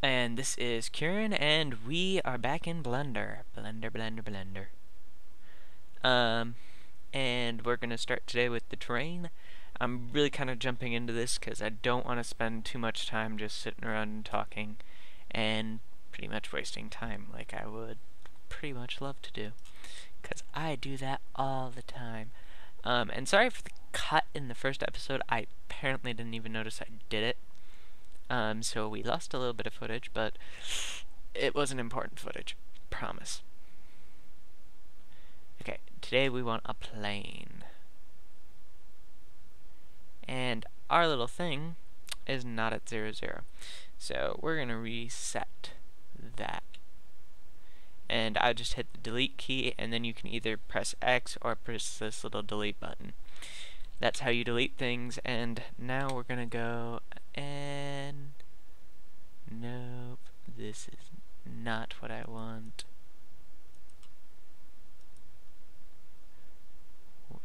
And this is Kieran, and we are back in Blender. Blender. Um, and we're gonna start today with the terrain. I'm really kind of jumping into this because I don't want to spend too much time just sitting around and talking and pretty much wasting time like I would pretty much love to do. Because I do that all the time. And sorry for the cut in the first episode. I apparently didn't even notice I did it. So we lost a little bit of footage, but it wasn't important footage. Promise. Okay, today we want a plane. And our little thing is not at 0, 0. So we're going to reset that. And I just hit the delete key, and then you can either press X or press this little delete button. That's how you delete things, and now we're going to go and... Nope, this is not what I want.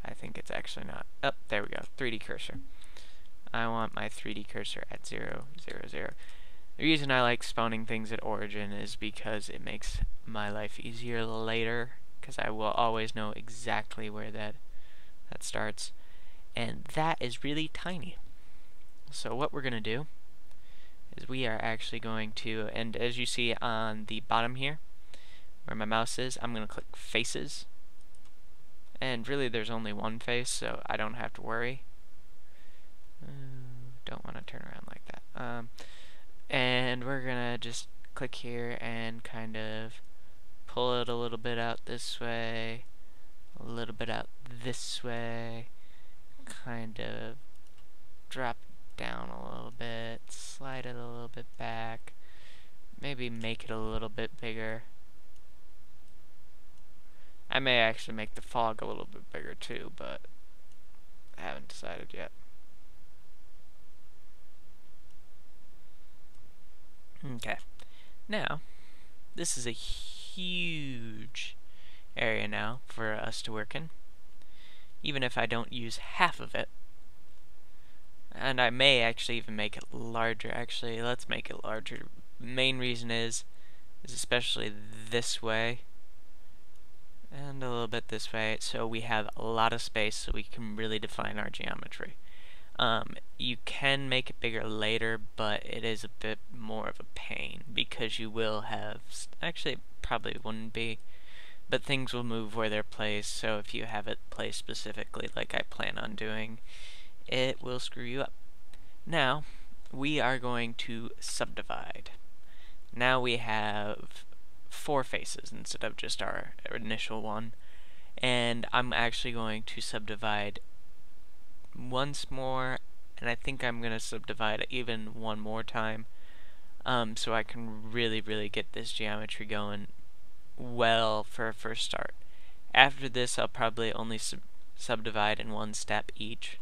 I think it's actually not. Oh, there we go, 3D cursor. I want my 3D cursor at 0, 0, 0. The reason I like spawning things at origin is because it makes my life easier later, because I will always know exactly where that starts. And that is really tiny. So what we're going to do is we are actually going to, and as you see on the bottom here, where my mouse is, I'm going to click Faces. And really there's only one face, so I don't have to worry. Don't want to turn around like that. And we're going to just click here and kind of pull it a little bit out this way, a little bit out this way, kind of drop it down a little bit, slide it a little bit back, maybe make it a little bit bigger. I may actually make the fog a little bit bigger too, but I haven't decided yet. Okay, now this is a huge area now for us to work in, even if I don't use half of it. And I may actually even make it larger. Actually, let's make it larger. The main reason is especially this way and a little bit this way, so we have a lot of space so we can really define our geometry. You can make it bigger later, but it is a bit more of a pain because you will have, actually it probably wouldn't be, but things will move where they're placed, so if you have it placed specifically like I plan on doing, it will screw you up. Now, we are going to subdivide. Now we have 4 faces instead of just our initial one, and I'm actually going to subdivide once more, and I think I'm going to subdivide even one more time, so I can really get this geometry going well for a first start. After this I'll probably only subdivide in one step each,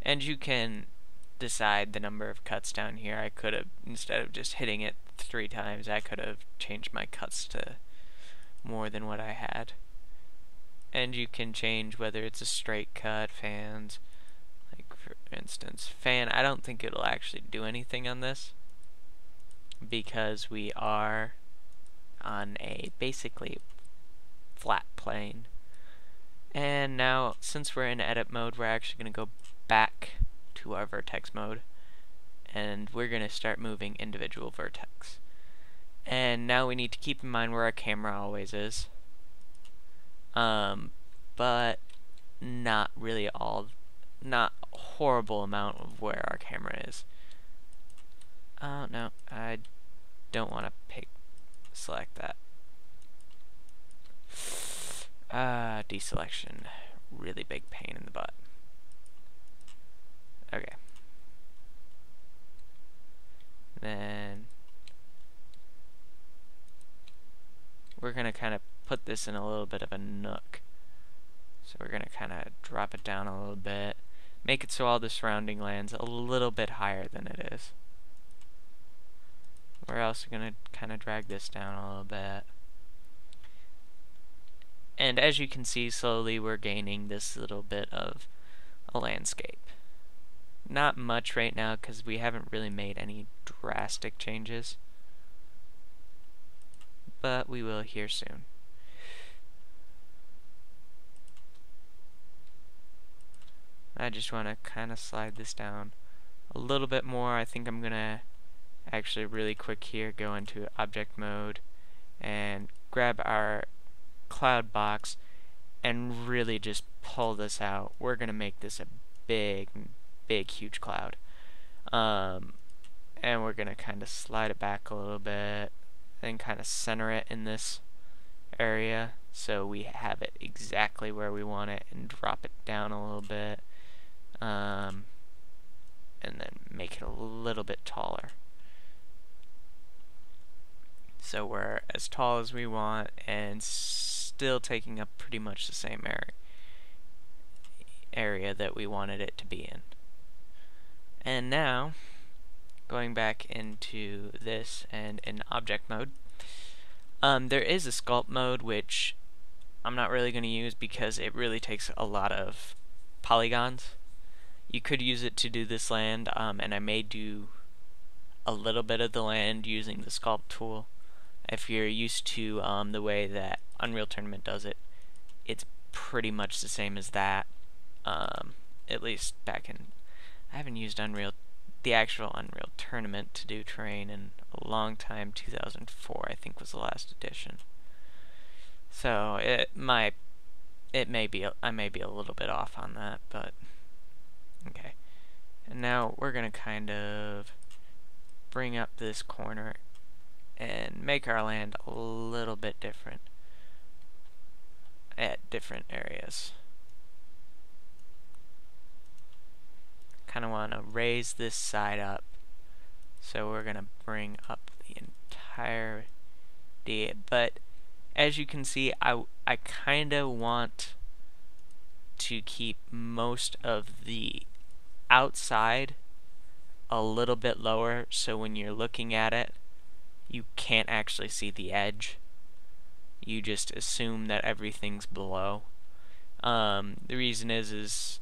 and you can decide the number of cuts down here. I could have, instead of just hitting it 3 times, I could have changed my cuts to more than what I had. And you can change whether it's a straight cut, fans. Like for instance, fan, I don't think it'll actually do anything on this because we are on a basically flat plane. And now, since we're in edit mode, we're actually going to go back to our vertex mode, and we're going to start moving individual vertex. And now we need to keep in mind where our camera always is, but not really not a horrible amount of where our camera is. Oh no, I don't want to select that. Deselection, really big pain in the butt. Okay. Then we're going to kind of put this in a little bit of a nook. So we're going to kind of drop it down a little bit, make it so all the surrounding land's a little bit higher than it is. We're also going to kind of drag this down a little bit. And as you can see, slowly we're gaining this little bit of a landscape. Not much right now because we haven't really made any drastic changes. but we will here soon. I just want to kind of slide this down a little bit more. I think I'm gonna actually really quick here go into object mode and grab our cloud box and really just pull this out. We're gonna make this a big huge cloud, and we're gonna kind of slide it back a little bit and kind of center it in this area so we have it exactly where we want it, and drop it down a little bit, and then make it a little bit taller. So we're as tall as we want and still taking up pretty much the same area that we wanted it to be in. And now, going back into this and in object mode, there is a sculpt mode which I'm not really going to use because it really takes a lot of polygons. You could use it to do this land, and I may do a little bit of the land using the sculpt tool. If you're used to the way that Unreal Tournament does it, it's pretty much the same as that. At least back in, I haven't used the actual Unreal Tournament to do terrain in a long time. 2004 I think was the last edition. So I may be a little bit off on that, but okay. And now we're gonna kind of bring up this corner and make our land a little bit different at different areas. Kind of want to raise this side up, so we're gonna bring up the entire but as you can see, I kind of want to keep most of the outside a little bit lower, so when you're looking at it you can't actually see the edge. You just assume that everything's below. The reason is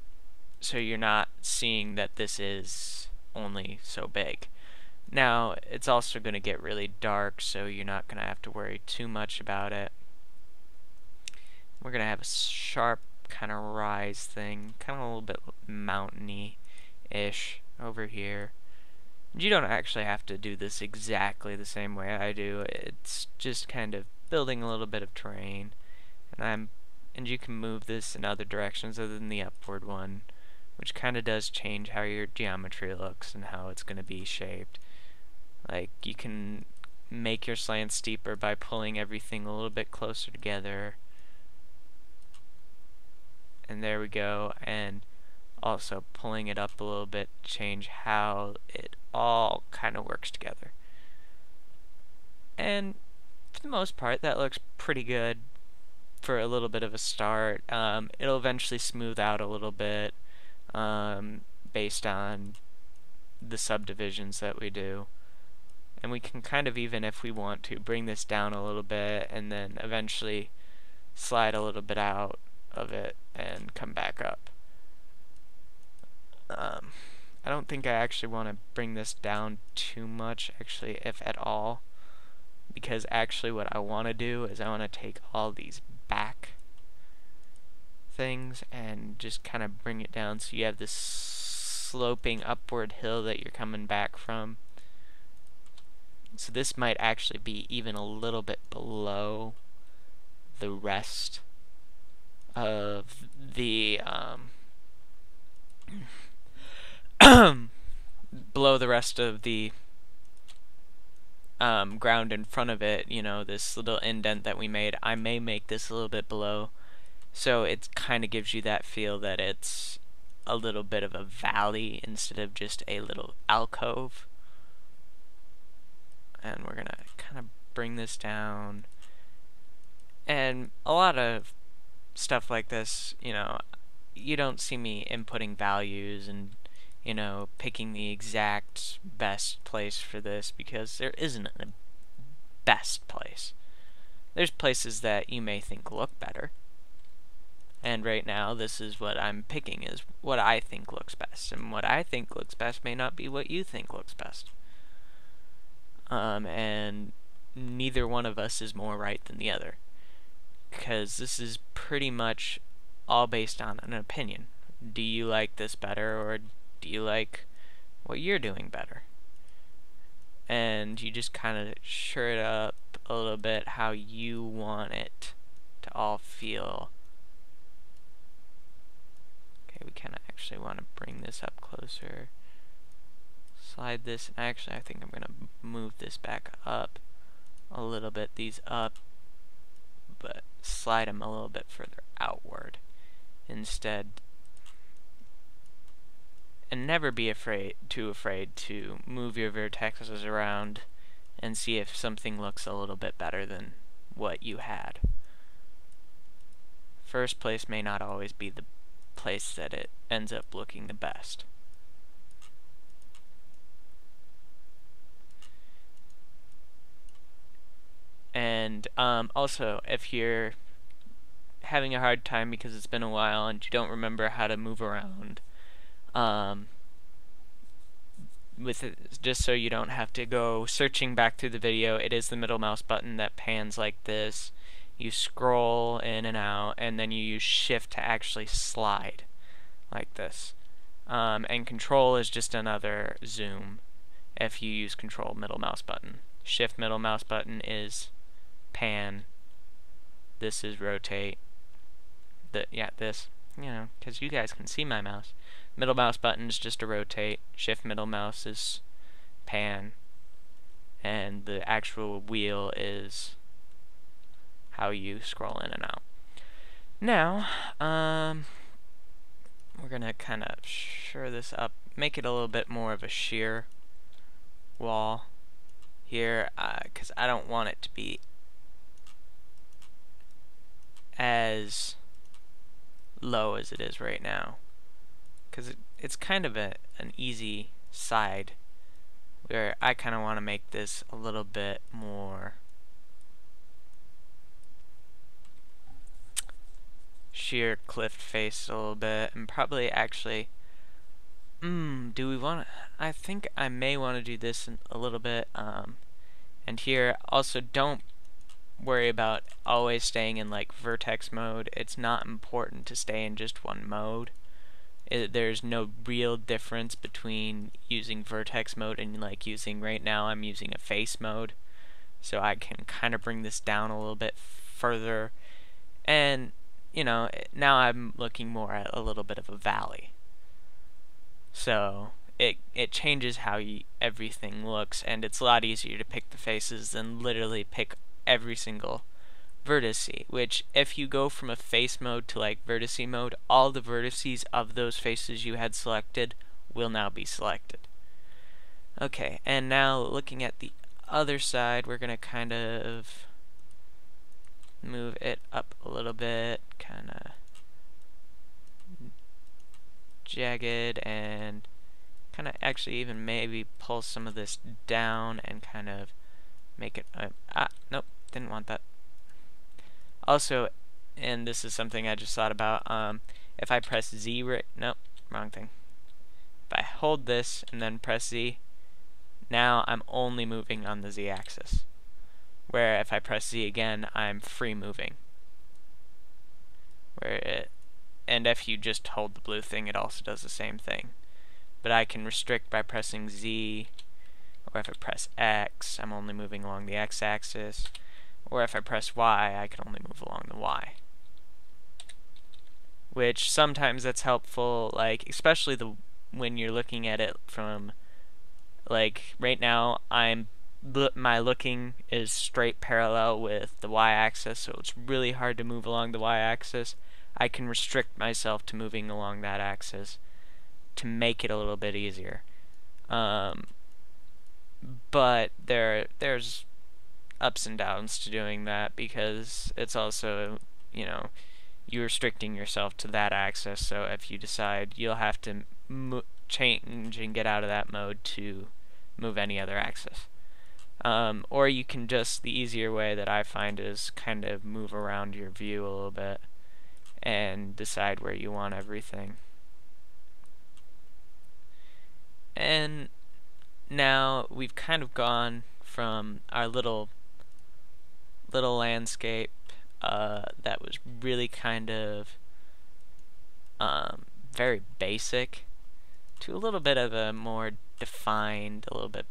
so you're not seeing that this is only so big. Now, it's also going to get really dark, so you're not going to have to worry too much about it. We're going to have a sharp kind of rise thing, kind of a little bit mountainy-ish over here. You don't actually have to do this exactly the same way I do. It's just kind of building a little bit of terrain, and you can move this in other directions other than the upward one, which kind of does change how your geometry looks and how it's going to be shaped. Like, you can make your slant steeper by pulling everything a little bit closer together, and there we go. And also pulling it up a little bit to change how it all kind of works together. And for the most part that looks pretty good for a little bit of a start. It'll eventually smooth out a little bit based on the subdivisions that we do, and we can kind of, even if we want to, bring this down a little bit and then eventually slide a little bit out of it and come back up. I don't think I actually want to bring this down too much, actually, if at all, because actually what I want to do is I want to take all these back things and just kind of bring it down so you have this sloping upward hill that you're coming back from. So this might actually be even a little bit below the rest of the below the rest of the ground in front of it. You know, this little indent that we made, I may make this a little bit below, so it kind of gives you that feel that it's a little bit of a valley instead of just a little alcove. And we're gonna kind of bring this down, and a lot of stuff like this, you know, you don't see me inputting values and, you know, picking the exact best place for this, because there isn't a best place. There's places that you may think look better, and right now this is what I'm picking, is what I think looks best, and what I think looks best may not be what you think looks best. And neither one of us is more right than the other, because this is pretty much all based on an opinion. Do you like this better, or do you like what you're doing better? And you just kind of sure it up a little bit how you want it to all feel. Okay, we kind of actually want to bring this up closer. Slide this, and actually I think I'm going to move this back up a little bit, these up, but slide them a little bit further outward instead. And never be too afraid to move your vertexes around and see if something looks a little bit better than what you had. First place may not always be the place that it ends up looking the best. And also, if you're having a hard time because it's been a while and you don't remember how to move around, with it, just so you don't have to go searching back through the video, it is the middle mouse button that pans like this. You scroll in and out, and then you use shift to actually slide like this. And control is just another zoom if you use control middle mouse button. Shift middle mouse button is pan. This is rotate. This, because you guys can see my mouse. Middle mouse button is just to rotate. Shift middle mouse is pan. And the actual wheel is how you scroll in and out. Now, we're gonna kind of shore this up, make it a little bit more of a sheer wall here, because I don't want it to be as low as it is right now, because it's kind of an easy side where I kind of want to make this a little bit more sheer cliff face a little bit, and probably actually do we want to, I think I may want to do this a little bit, and here also don't worry about always staying in like vertex mode. It's not important to stay in just one mode. There's no real difference between using vertex mode and like using, right now I'm using a face mode, so I can kind of bring this down a little bit further, and now I'm looking more at a little bit of a valley, so it changes how everything looks, and it's a lot easier to pick the faces than literally pick every single vertex, which if you go from a face mode to like vertex mode, all the vertices of those faces you had selected will now be selected. Okay, and now looking at the other side, we're gonna kind of move it up a little bit, kind of jagged, and kind of actually even maybe pull some of this down and kind of make it nope, didn't want that. Also, and this is something I just thought about, if I press Z nope, wrong thing. If I hold this and then press Z, now I'm only moving on the Z axis, where if I press Z again, I'm free moving. And if you just hold the blue thing, it also does the same thing. But I can restrict by pressing Z, or if I press X, I'm only moving along the X axis, or if I press Y, I can only move along the Y. Which sometimes that's helpful, like especially when you're looking at it from, like right now my looking is straight parallel with the y-axis, so it's really hard to move along the y-axis. I can restrict myself to moving along that axis to make it a little bit easier. But there's ups and downs to doing that, because it's also, you're restricting yourself to that axis, so if you decide, you'll have to change and get out of that mode to move any other axis. Or you can just, the easier way that I find is kind of move around your view a little bit and decide where you want everything. And now we've kind of gone from our little little landscape that was really kind of very basic to a little bit of a more defined, a little bit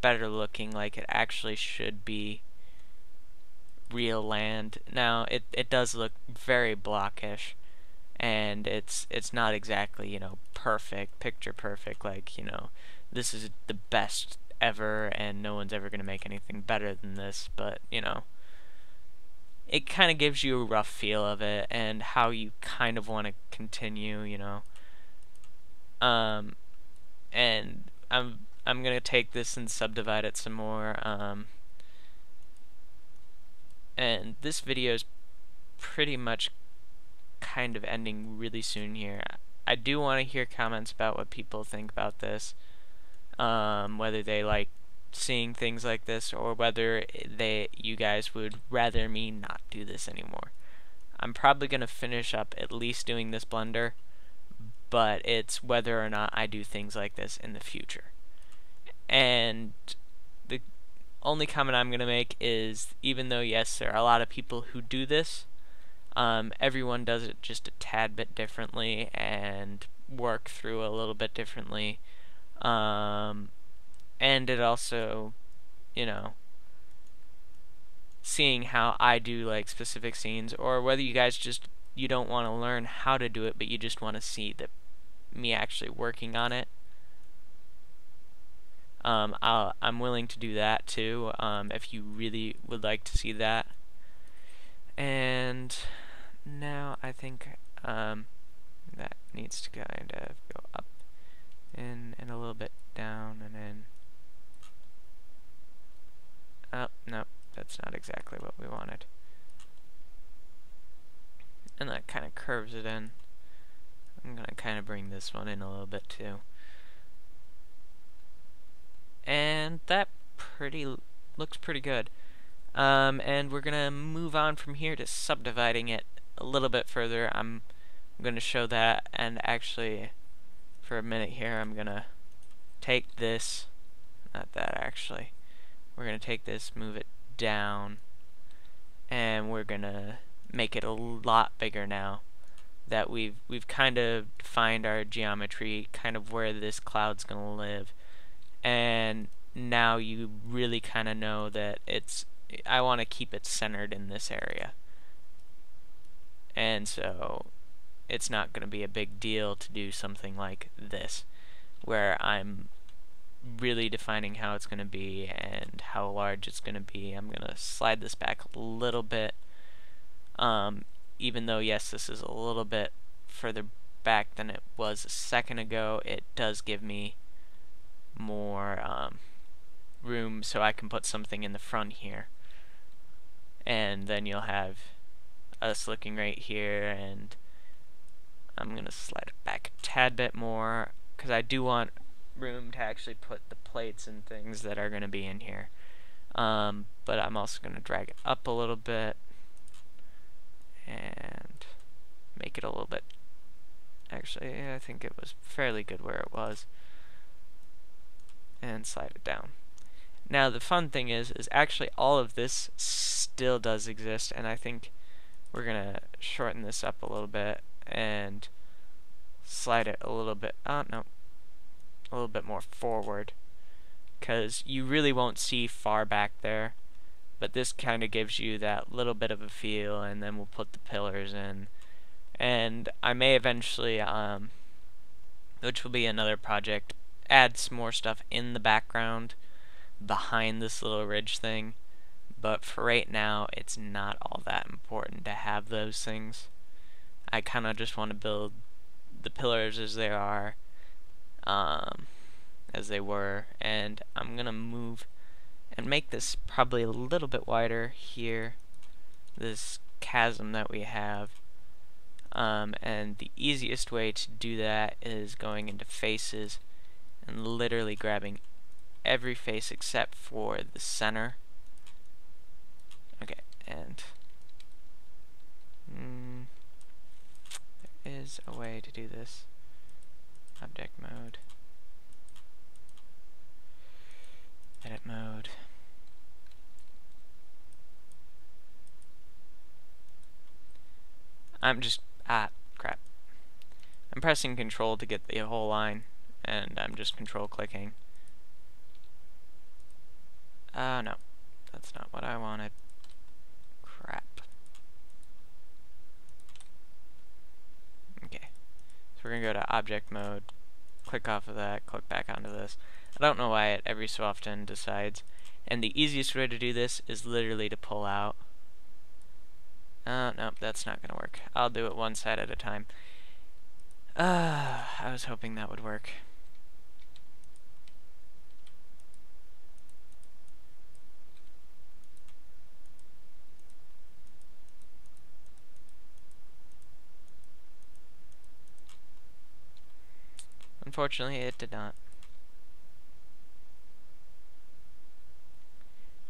better looking, like it actually should be real land. Now it does look very blockish, and it's not exactly, you know, perfect, picture perfect, like, you know, this is the best ever and no one's ever going to make anything better than this, but, you know, it kind of gives you a rough feel of it and how you kind of want to continue, you know. And I'm gonna take this and subdivide it some more. And this video is pretty much kind of ending really soon here. I do want to hear comments about what people think about this, whether they like seeing things like this or whether you guys would rather me not do this anymore. I'm probably gonna finish up at least doing this blender, but it's whether or not I do things like this in the future. And the only comment I'm going to make is, even though yes, there are a lot of people who do this, everyone does it just a tad bit differently and work through a little bit differently. And it also, you know, seeing how I do like specific scenes, or whether you guys just, you don't want to learn how to do it, but you just want to see me actually working on it. I'm willing to do that too, if you really would like to see that. And now I think that needs to kind of go up and a little bit down, and then oh no, that's not exactly what we wanted. And that kind of curves it in. I'm gonna kind of bring this one in a little bit too. And that looks pretty good. And we're gonna move on from here to subdividing it a little bit further. I'm gonna show that, and actually for a minute here I'm gonna take this, not that actually, we're gonna take this, move it down, and we're gonna make it a lot bigger now that we've kind of defined our geometry, kind of where this cloud's gonna live. And now you really kind of know that I want to keep it centered in this area, and so it's not going to be a big deal to do something like this, where I'm really defining how it's going to be and how large it's going to be. I'm going to slide this back a little bit, even though yes, this is a little bit further back than it was a second ago, it does give me more room so I can put something in the front here, and then you'll have us looking right here. And I'm gonna slide it back a tad bit more because I do want room to actually put the plates and things that are gonna be in here, but I'm also gonna drag it up a little bit and make it a little bit, actually I think it was fairly good where it was, and slide it down. Now the fun thing is actually all of this still does exist, and I think we're gonna shorten this up a little bit and slide it a little bit, a little bit more forward, because you really won't see far back there, but this kind of gives you that little bit of a feel. And then we'll put the pillars in, and I may eventually, which will be another project, add some more stuff in the background behind this little ridge thing, but for right now it's not all that important to have those things. I kind of just want to build the pillars as they are, as they were, and I'm gonna move and make this probably a little bit wider here, this chasm that we have, and the easiest way to do that is going into faces and literally grabbing every face except for the center. Okay, and there is a way to do this. Object mode, edit mode, I'm just, crap. I'm pressing control to get the whole line, and I'm just control clicking. No, that's not what I wanted. Crap. Okay, so we're gonna go to object mode, click off of that, click back onto this. I don't know why it every so often decides. And the easiest way to do this is literally to pull out. Nope, that's not gonna work. I'll do it one side at a time. I was hoping that would work. Unfortunately, it did not.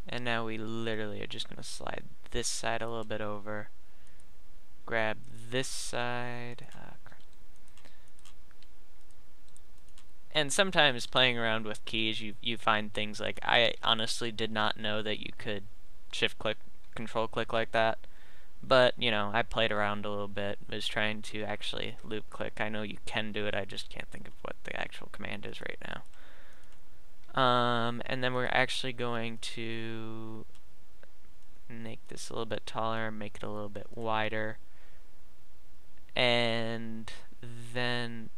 And now we literally are just gonna slide this side a little bit over, grab this side, crap. And sometimes playing around with keys, you find things like, I honestly did not know that you could shift click, control click like that. But, you know, I played around a little bit, was trying to actually loop click. I know you can do it, I just can't think of what the actual command is right now. And then we're actually going to make this a little bit taller, make it a little bit wider, and then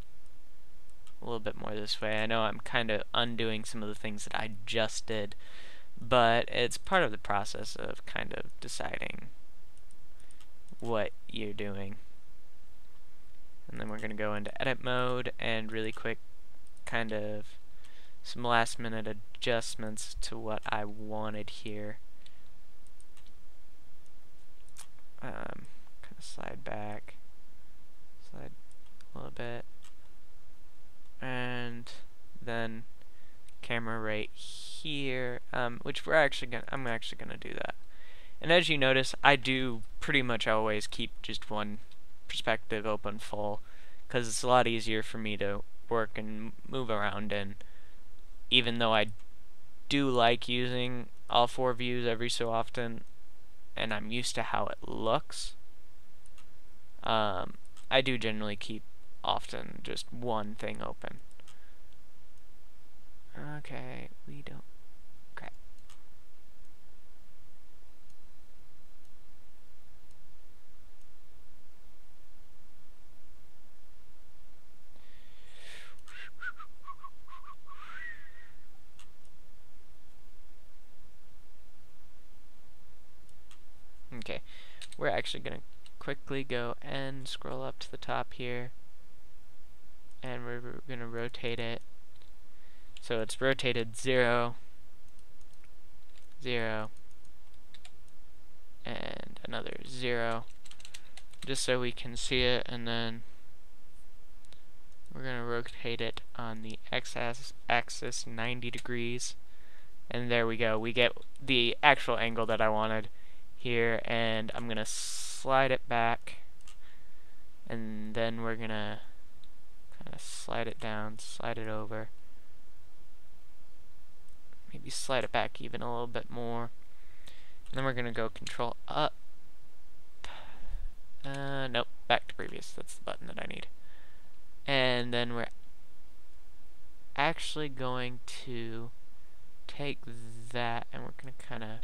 a little bit more this way. I know I'm kind of undoing some of the things that I just did, but it's part of the process of kind of deciding what you're doing. And then we're going to go into edit mode and really quick kind of some last minute adjustments to what I wanted here. Kind of slide back, slide a little bit, and then camera right here, which I'm actually gonna do that. And as you notice, I do pretty much always keep just one perspective open full, because it's a lot easier for me to work and move around in. Even though I do like using all four views every so often, and I'm used to how it looks, I do generally keep often just one thing open. Okay, we don't... crap. Okay, we're actually going to quickly go and scroll up to the top here, and we're going to rotate it. So it's rotated 0, 0, and another 0, just so we can see it, and then we're going to rotate it on the x-axis 90 degrees, and there we go. We get the actual angle that I wanted here, and I'm going to slide it back, and then we're going to kind of slide it down, slide it over, maybe slide it back even a little bit more, and then we're going to go control up, nope, back to previous, that's the button that I need, and then we're actually going to take that, and we're going to kind of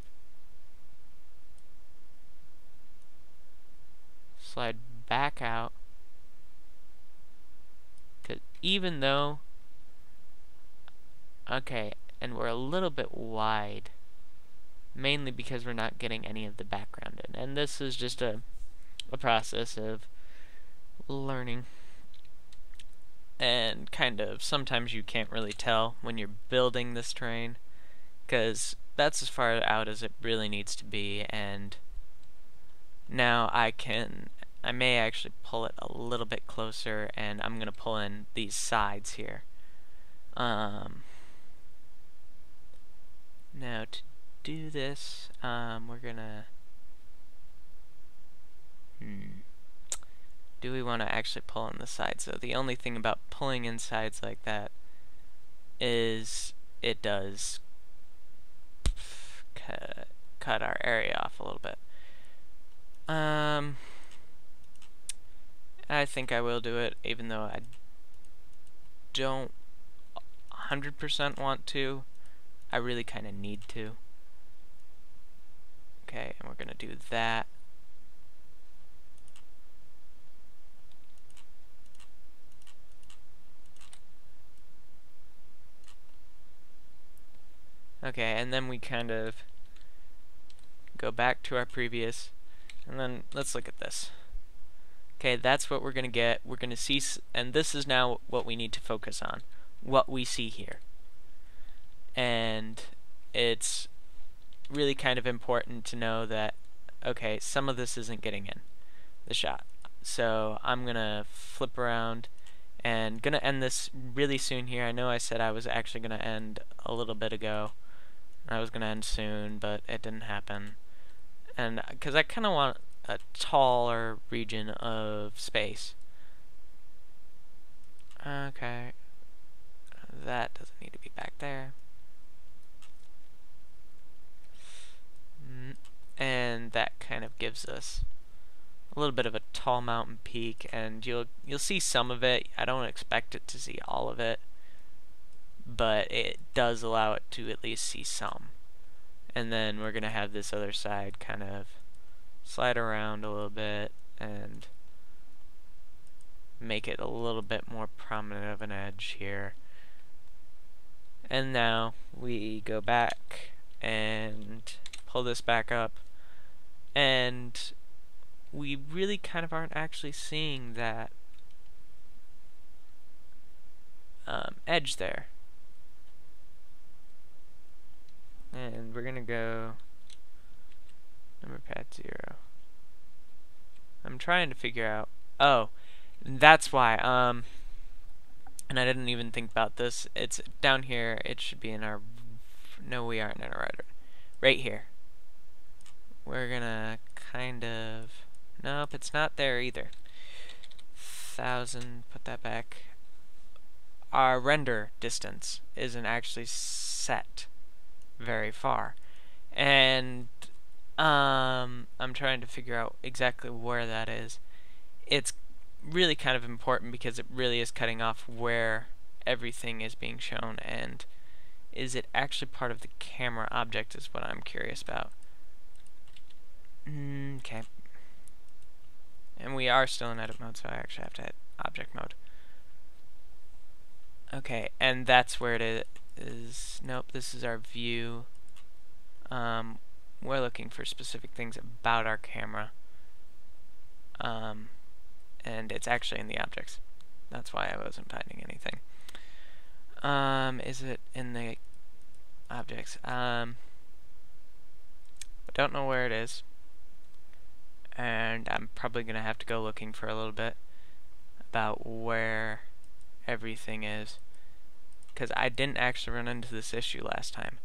slide back out, because even though, okay, and we're a little bit wide, mainly because we're not getting any of the background in, and this is just a process of learning, and kind of sometimes you can't really tell when you're building this terrain, because that's as far out as it really needs to be, and now I may actually pull it a little bit closer, and I'm gonna pull in these sides here. Now to do this, we're gonna do we want to actually pull in the sides? So the only thing about pulling in sides like that is it does cut our area off a little bit. I think I will do it, even though I don't 100% want to. I really kind of need to. Okay, and we're gonna do that. Okay, and then we kind of go back to our previous, and then let's look at this. Okay, that's what we're gonna get. We're gonna see, and this is now what we need to focus on, what we see here. And it's really kind of important to know that, okay, some of this isn't getting in the shot. So I'm gonna flip around and gonna end this really soon here. I know I said I was actually gonna end a little bit ago. I was gonna end soon, but it didn't happen. And because I kind of want a taller region of space. Okay, that doesn't need to be back there. And that kind of gives us a little bit of a tall mountain peak, and you'll see some of it. I don't expect it to see all of it, but it does allow it to at least see some. And then we're gonna have this other side kind of slide around a little bit and make it a little bit more prominent of an edge here. And now we go back and pull this back up, and we really kind of aren't actually seeing that edge there. And we're gonna go number pad 0. I'm trying to figure out, oh, that's why, and I didn't even think about this. It's down here. It should be in our, no, we aren't in our right here. We're gonna kind of, nope, it's not there either. 1000, put that back. Our render distance isn't actually set very far, and I'm trying to figure out exactly where that is. It's really kind of important because it really is cutting off where everything is being shown, and is it actually part of the camera object is what I'm curious about. Okay. And we are still in edit mode, so I actually have to hit object mode. Okay, and that's where it is. Nope, this is our view. We're looking for specific things about our camera. And it's actually in the objects. That's why I wasn't finding anything. Is it in the objects? I don't know where it is, and I'm probably gonna have to go looking for a little bit about where everything is, because I didn't actually run into this issue last time,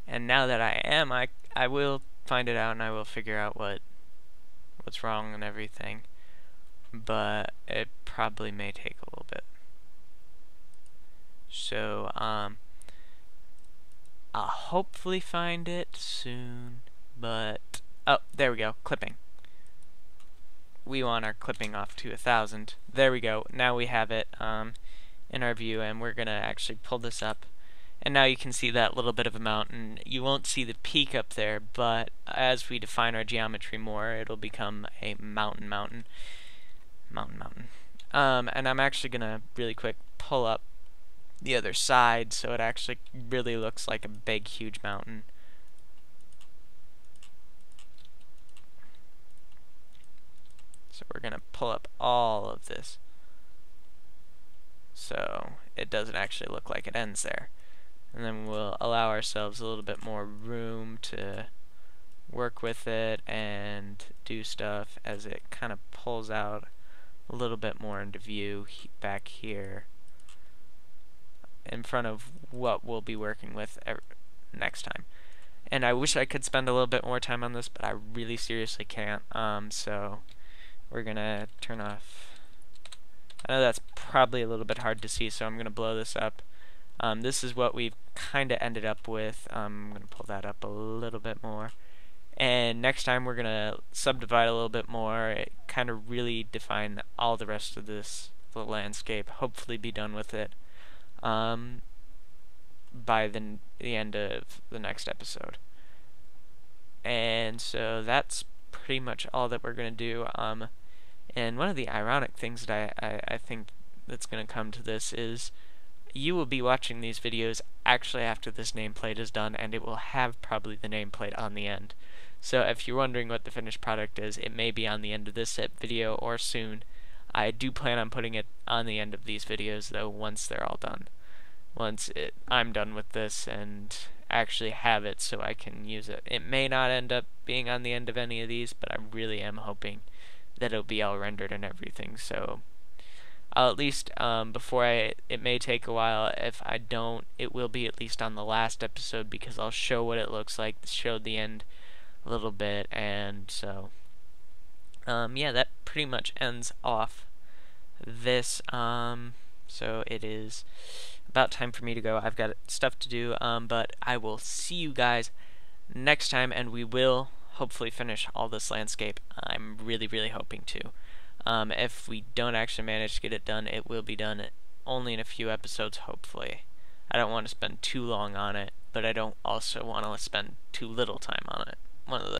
and now that I am, I will find it out and I will figure out what's wrong and everything, but it probably may take a little bit. So I'll hopefully find it soon, but oh, there we go, clipping. We want our clipping off to 1000. There we go. Now we have it in our view, and we're gonna actually pull this up, and now you can see that little bit of a mountain. You won't see the peak up there, but as we define our geometry more, it'll become a mountain. And I'm actually gonna really quick pull up the other side so it actually really looks like a big, huge mountain. So we're gonna pull up all of this so it doesn't actually look like it ends there, and then we'll allow ourselves a little bit more room to work with it and do stuff as it kind of pulls out a little bit more into view back here in front of what we'll be working with next time. And I wish I could spend a little bit more time on this, but I really seriously can't. So we're gonna turn off. I know that's probably a little bit hard to see, so I'm gonna blow this up. This is what we've kind of ended up with. I'm gonna pull that up a little bit more, And next time we're gonna subdivide a little bit more, kind of really define all the rest of the landscape. Hopefully be done with it by the end of the next episode. And so that's pretty much all that we're gonna do. And one of the ironic things that I think that's gonna come to this is you will be watching these videos actually after this nameplate is done, and it will have probably the nameplate on the end. So if you're wondering what the finished product is, it may be on the end of this video or soon. I do plan on putting it on the end of these videos though once they're all done. I'm done with this and actually have it so I can use it. It may not end up being on the end of any of these, but I really am hoping that it'll be all rendered and everything. So I'll at least, it may take a while. If I don't, it will be at least on the last episode because I'll show what it looks like, show the end a little bit, and so, yeah, that pretty much ends off this, so it is about time for me to go. I've got stuff to do, but I will see you guys next time, and we will hopefully finish all this landscape. I'm really, really hoping to. If we don't actually manage to get it done, it will be done only in a few episodes, hopefully. I don't want to spend too long on it, but I don't also want to spend too little time on it. One of the